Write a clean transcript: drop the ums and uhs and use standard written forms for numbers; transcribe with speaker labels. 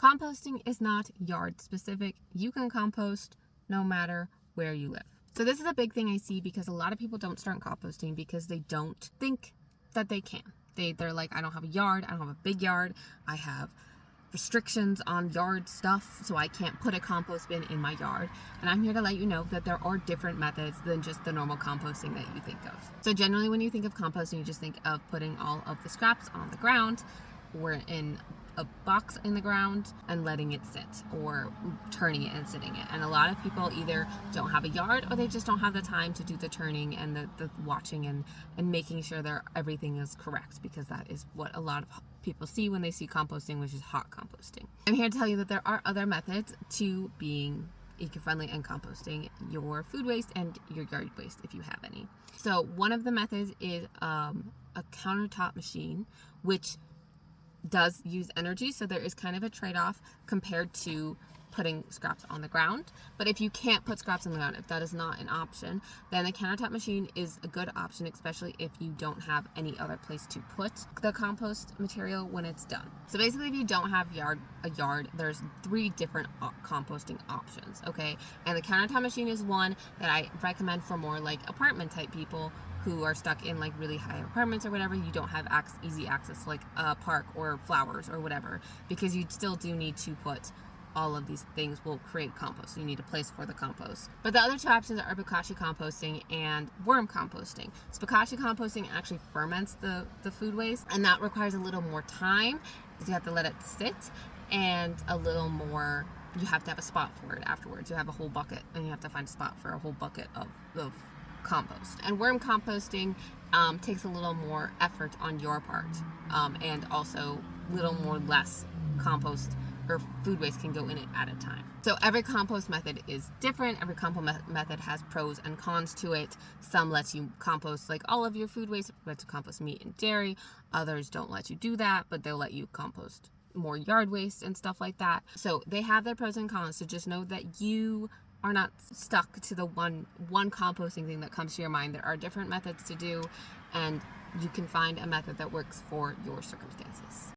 Speaker 1: Composting is not yard specific. You can compost no matter where you live. So this is a big thing I see because a lot of people don't start composting because they don't think that they can. They're like, I don't have a yard, I don't have a big yard, I have restrictions on yard stuff, so I can't put a compost bin in my yard. And I'm here to let you know that there are different methods than just the normal composting that you think of. So generally when you think of composting, you just think of putting all of the scraps on the ground or in a box in the ground and letting it sit, or turning it and sitting it. And a lot of people either don't have a yard or they just don't have the time to do the turning and the watching and making sure everything is correct, because that is what a lot of people see when they see composting, which is hot composting. I'm here to tell you that there are other methods to being eco-friendly and composting your food waste and your yard waste if you have any. So one of the methods is a countertop machine, which does use energy, so there is kind of a trade-off compared to putting scraps on the ground. But if you can't put scraps on the ground, if that is not an option, then the countertop machine is a good option, especially if you don't have any other place to put the compost material when it's done. So basically, if you don't have a yard, there's 3 different composting options, okay? And the countertop machine is one that I recommend for more like apartment type people who are stuck in like really high apartments or whatever. You don't have easy access to like a park or flowers or whatever, because you still do need to put all of these things will create compost. You need a place for the compost. But the other 2 options are bokashi composting and worm composting. So bokashi composting actually ferments the food waste, and that requires a little more time because you have to let it sit, and a little more, you have to have a spot for it afterwards. You have a whole bucket and you have to find a spot for a whole bucket of compost. And worm composting takes a little more effort on your part, and also less compost or food waste can go in it at a time. So every compost method is different. Every compost method has pros and cons to it. Some lets you compost like all of your food waste, lets you compost meat and dairy. Others don't let you do that, but they'll let you compost more yard waste and stuff like that. So they have their pros and cons. So just know that you are not stuck to the one composting thing that comes to your mind. There are different methods to do, and you can find a method that works for your circumstances.